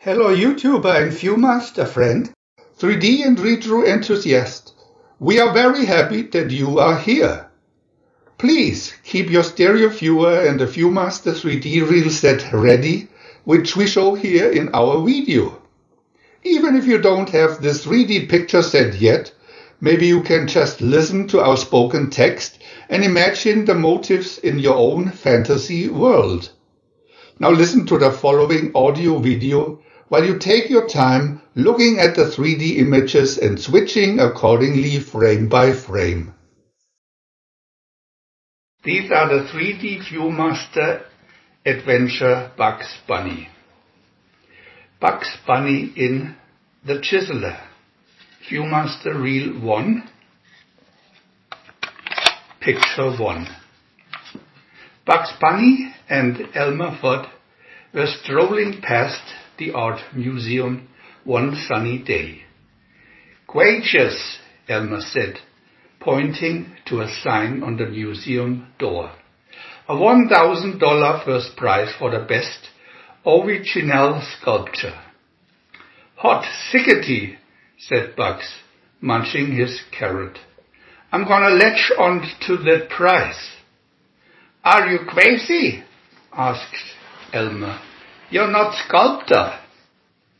Hello YouTuber and Viewmaster friend, 3D and retro enthusiast. We are very happy that you are here. Please keep your stereo viewer and the Viewmaster 3D reel set ready, which we show here in our video. Even if you don't have this 3D picture set yet, maybe you can just listen to our spoken text and imagine the motifs in your own fantasy world. Now listen to the following audio video while you take your time looking at the 3D images and switching accordingly frame by frame. These are the 3D Viewmaster adventure Bugs Bunny. Bugs Bunny in the Chiseler. Viewmaster Reel 1. Picture 1. Bugs Bunny and Elmer Fudd were strolling past the art museum one sunny day. "Gracious," Elmer said, pointing to a sign on the museum door. "A $1,000 first prize for the best original sculpture." "Hot sickety," said Bugs, munching his carrot. "I'm gonna latch on to that prize." "Are you crazy?" asked Elmer. "You're not sculptor."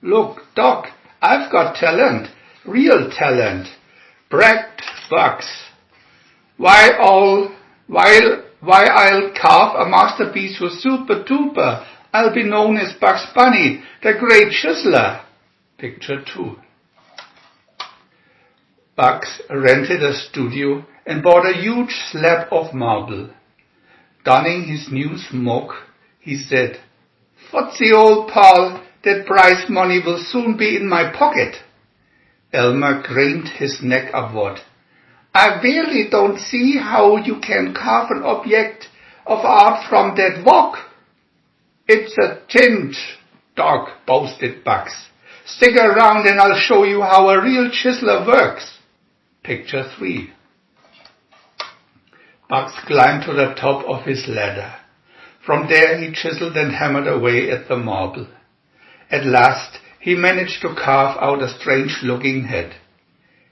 "Look, Doc, I've got talent, real talent," bragged Bugs. Why I'll carve a masterpiece with super duper, I'll be known as Bugs Bunny, the great chiseler. Picture 2. Bugs rented a studio and bought a huge slab of marble. Donning his new smock, he said, "Footsie, old pal, that prize money will soon be in my pocket." Elmer craned his neck upward. "I really don't see how you can carve an object of art from that rock." "It's a tinge, Doc," boasted Bugs. "Stick around and I'll show you how a real chiseler works." Picture 3. Bugs climbed to the top of his ladder. From there he chiseled and hammered away at the marble. At last he managed to carve out a strange-looking head.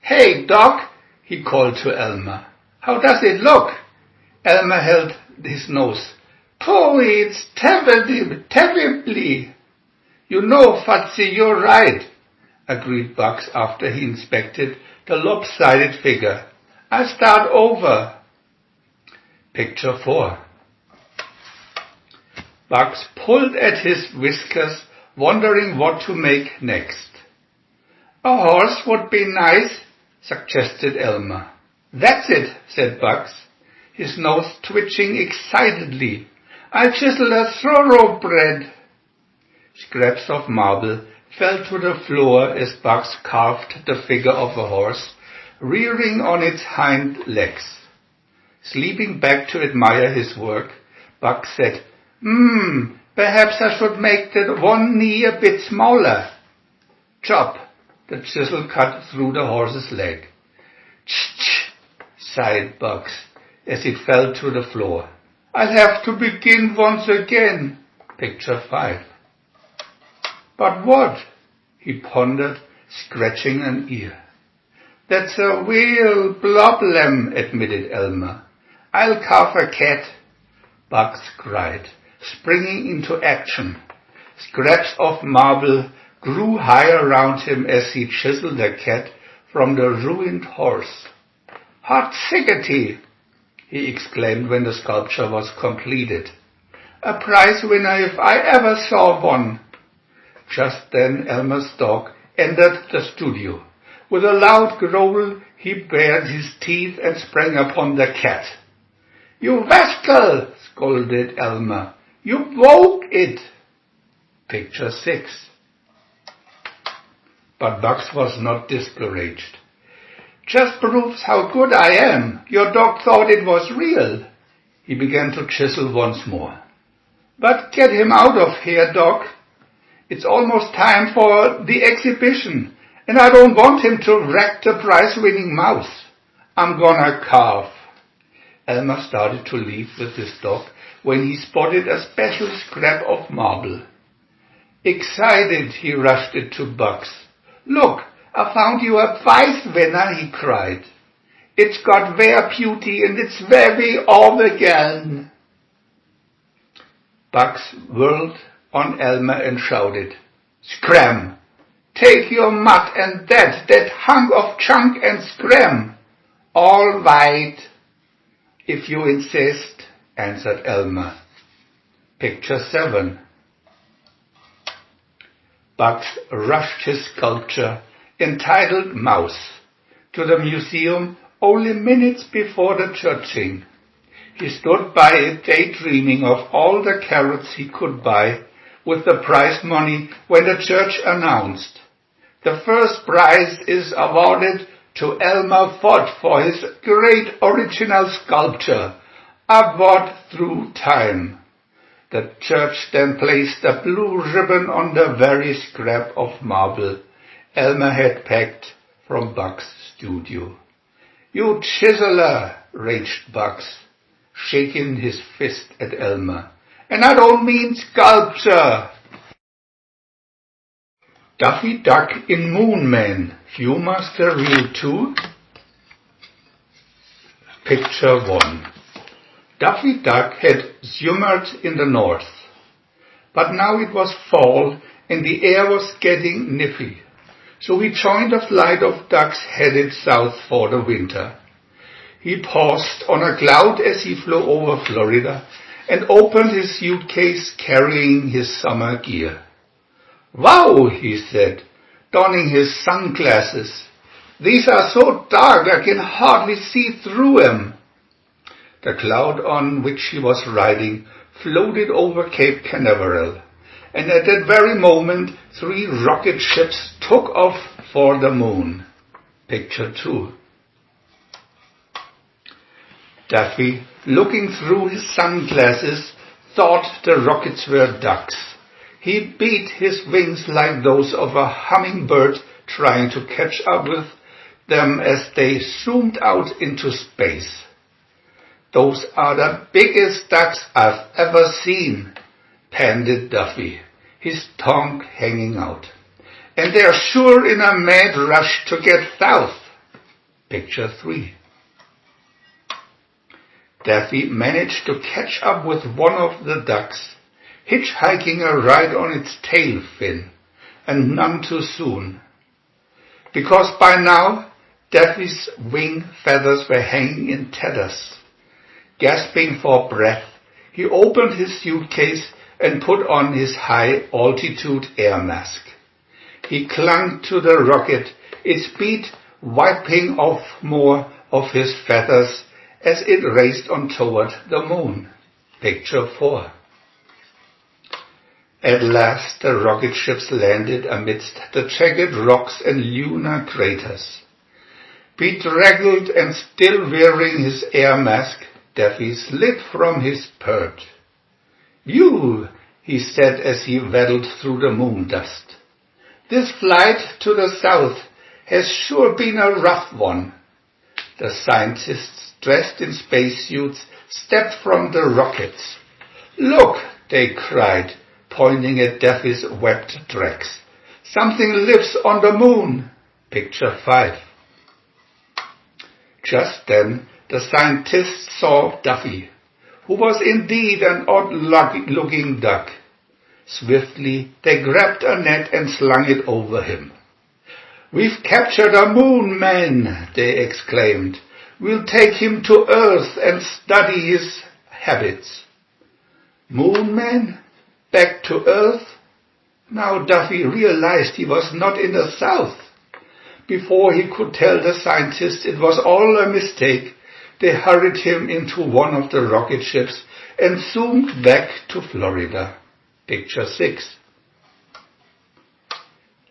"Hey, Doc," he called to Elmer. "How does it look?" Elmer held his nose. "Pooh, it's terribly." "You know, Footsie, you're right," agreed Bugs after he inspected the lopsided figure. "I'll start over." Picture 4. Bugs pulled at his whiskers, wondering what to make next. "A horse would be nice," suggested Elmer. "That's it," said Bugs, his nose twitching excitedly. "I'll chisel a thoroughbred." Scraps of marble fell to the floor as Bugs carved the figure of a horse, rearing on its hind legs. Sleeping back to admire his work, Bugs said, Perhaps I should make that one knee a bit smaller." Chop! The chisel cut through the horse's leg. "Ch-ch!" sighed Bugs as it fell to the floor. "I'll have to begin once again." Picture 5. "But what?" he pondered, scratching an ear. "That's a real problem," admitted Elmer. "I'll carve a cat." Bugs cried, springing into action. Scraps of marble grew high around him as he chiseled a cat from the ruined horse. "Hot sickety!" he exclaimed when the sculpture was completed. "A prize winner if I ever saw one." Just then Elmer's dog entered the studio. With a loud growl, he bared his teeth and sprang upon the cat. "You rascal!" scolded Elmer. "You broke it." Picture 6. But Bugs was not discouraged. "Just proves how good I am. Your dog thought it was real." He began to chisel once more. "But get him out of here, Doc. It's almost time for the exhibition, and I don't want him to wreck the prize-winning mouse. I'm gonna carve." Elmer started to leave with his dog when he spotted a special scrap of marble. Excited, he rushed it to Bugs. "Look, I found you a prize winner," he cried. "It's got rare beauty and it's very overgern." Bugs whirled on Elmer and shouted, "Scram! Take your mud and that hunk of junk and scram." "All right, if you insist," answered Elmer. Picture 7. Bugs rushed his sculpture, entitled Mouse, to the museum only minutes before the churching. He stood by it daydreaming of all the carrots he could buy with the prize money when the church announced, "The first prize is awarded to Elmer Fudd for his great original sculpture, Upward Through Time." The church then placed a blue ribbon on the very scrap of marble Elmer had packed from Bugs' studio. "You chiseler," raged Bugs, shaking his fist at Elmer. "And I don't mean sculpture." Duffy Duck in Moon Man, Viewmaster Reel 2. Picture 1. Duffy Duck had shimmered in the north, but now it was fall and the air was getting nippy, so he joined a flight of ducks headed south for the winter. He paused on a cloud as he flew over Florida and opened his suitcase carrying his summer gear. "Wow," he said, donning his sunglasses. "These are so dark I can hardly see through them." The cloud on which he was riding floated over Cape Canaveral, and at that very moment 3 rocket ships took off for the moon. Picture 2. Duffy, looking through his sunglasses, thought the rockets were ducks. He beat his wings like those of a hummingbird trying to catch up with them as they zoomed out into space. "Those are the biggest ducks I've ever seen," panted Duffy, his tongue hanging out. "And they're sure in a mad rush to get south." Picture 3. Duffy managed to catch up with one of the ducks, hitchhiking a ride on its tail fin, and none too soon. Because by now, Duffy's wing feathers were hanging in tatters. Gasping for breath, he opened his suitcase and put on his high-altitude air mask. He clung to the rocket, its beat wiping off more of his feathers as it raced on toward the moon. Picture 4. At last the rocket ships landed amidst the jagged rocks and lunar craters. Bedraggled and still wearing his air mask, Duffy slid from his perch. "Phew," he said as he waddled through the moon dust. "This flight to the south has sure been a rough one." The scientists, dressed in spacesuits, stepped from the rockets. "Look," they cried, pointing at Duffy's webbed tracks. "Something lives on the moon." Picture 5. Just then, the scientists saw Duffy, who was indeed an odd-looking duck. Swiftly, they grabbed a net and slung it over him. "We've captured a moon man," they exclaimed. "We'll take him to Earth and study his habits." Moon man? Back to Earth? Now Duffy realized he was not in the south. Before he could tell the scientists it was all a mistake, they hurried him into one of the rocket ships and zoomed back to Florida. Picture 6.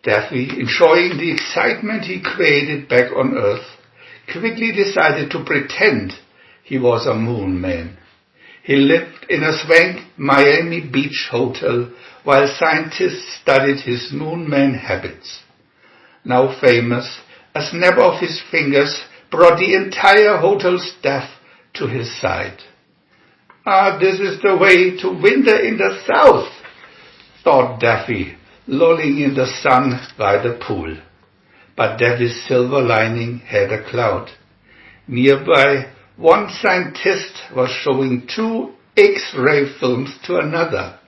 Duffy, enjoying the excitement he created back on Earth, quickly decided to pretend he was a moon man. He lived in a swank Miami Beach hotel while scientists studied his moon man habits. Now famous, a snap of his fingers brought the entire hotel staff to his side. "Ah, this is the way to winter in the south," thought Duffy, lolling in the sun by the pool. But Davy's silver lining had a cloud. Nearby, one scientist was showing 2 X-ray films to another.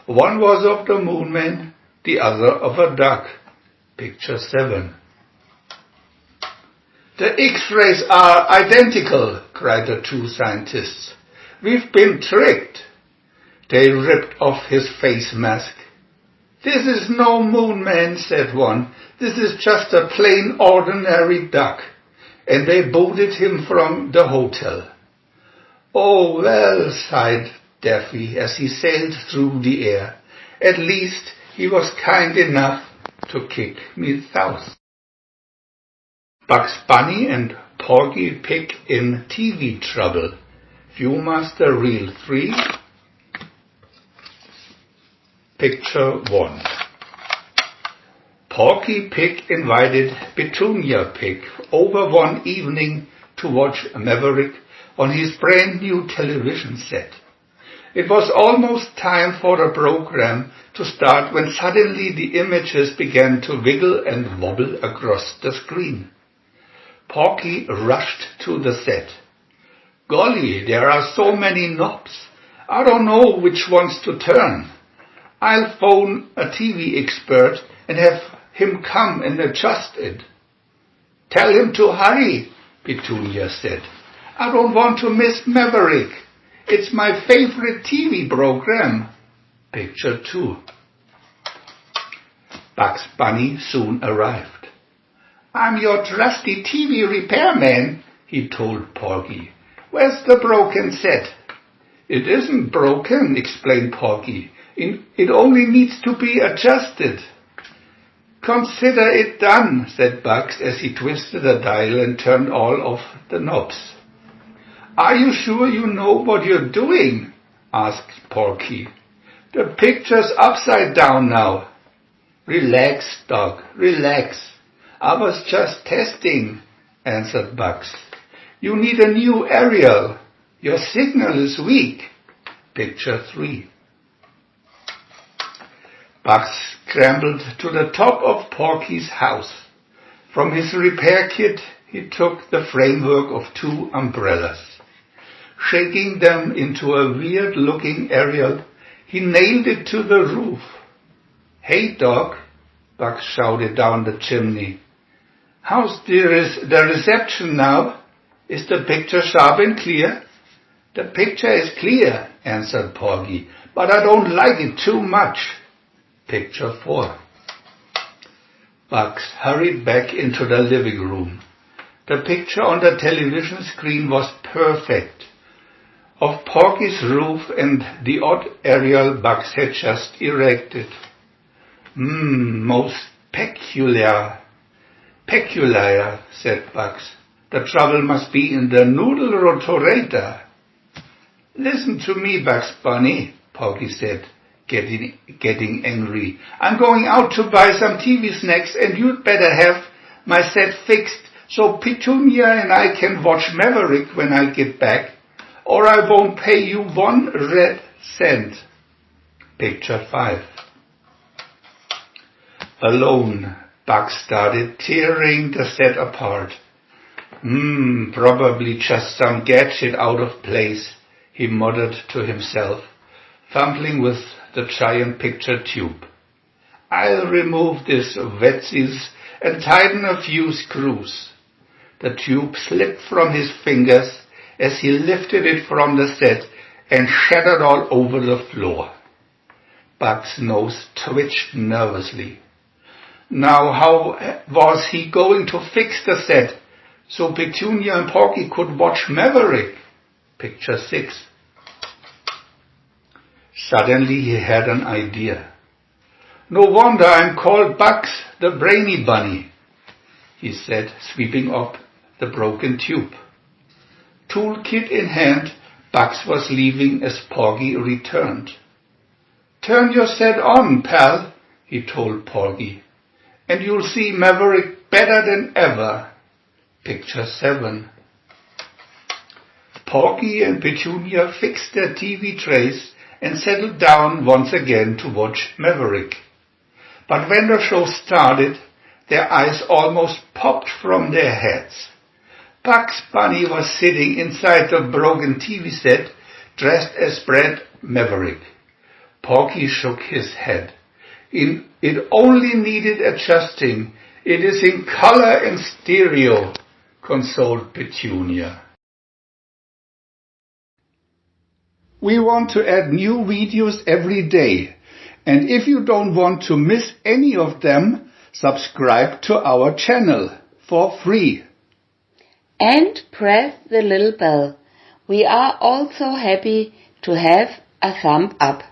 One was of the moon man, the other of a duck. Picture 7. The X-rays are identical, cried the 2 scientists. We've been tricked. They ripped off his face mask. This is no moon man, said one. This is just a plain ordinary duck. And they booted him from the hotel. Oh, well, sighed Duffy as he sailed through the air. At least he was kind enough to kick me south. Bugs Bunny and Porky Pig in TV trouble. Viewmaster Reel 3. Picture 1. Porky Pig invited Petunia Pig over one evening to watch Maverick on his brand new television set. It was almost time for the program to start when suddenly the images began to wiggle and wobble across the screen. Porky rushed to the set. Golly, there are so many knobs. I don't know which ones to turn. I'll phone a TV expert and have him come and adjust it. Tell him to hurry, Petunia said. I don't want to miss Maverick. It's my favorite TV program. Picture 2. Bugs Bunny soon arrived. I'm your trusty TV repairman, he told Porky. Where's the broken set? It isn't broken, explained Porky. It only needs to be adjusted. Consider it done, said Bugs as he twisted the dial and turned all of the knobs. Are you sure you know what you're doing? Asked Porky. The picture's upside down now. Relax, dog, relax. I was just testing, answered Bugs. You need a new aerial. Your signal is weak. Picture 3. Bugs scrambled to the top of Porky's house. From his repair kit, he took the framework of 2 umbrellas. Shaking them into a weird-looking aerial, he nailed it to the roof. Hey, Doc, Bugs shouted down the chimney. How's the reception now? Is the picture sharp and clear? The picture is clear, answered Porky, but I don't like it too much. Picture 4. Bugs hurried back into the living room. The picture on the television screen was perfect. Of Porky's roof and the odd aerial Bugs had just erected. Most peculiar, said Bugs. The trouble must be in the noodle rotorator. Listen to me, Bugs Bunny, Porky said, getting angry. I'm going out to buy some TV snacks and you'd better have my set fixed so Petunia and I can watch Maverick when I get back, or I won't pay you 1 red cent. Picture 5. Alone, Bugs started tearing the set apart. Probably just some gadget out of place, he muttered to himself, fumbling with the giant picture tube. I'll remove this wetzies and tighten a few screws. The tube slipped from his fingers as he lifted it from the set and shattered all over the floor. Bugs' nose twitched nervously. Now how was he going to fix the set so Petunia and Porky could watch Maverick? Picture 6. Suddenly he had an idea. No wonder I'm called Bugs, the brainy bunny, he said, sweeping up the broken tube. Toolkit in hand, Bugs was leaving as Porky returned. Turn your set on, pal, he told Porky, and you'll see Maverick better than ever. Picture 7. Porky and Petunia fixed their TV trays and settled down once again to watch Maverick. But when the show started, their eyes almost popped from their heads. Bugs Bunny was sitting inside the broken TV set, dressed as Brad Maverick. Porky shook his head. It only needed adjusting. It is in color and stereo, consoled Petunia. We want to add new videos every day, and if you don't want to miss any of them, subscribe to our channel for free. And press the little bell. We are also happy to have a thumb up.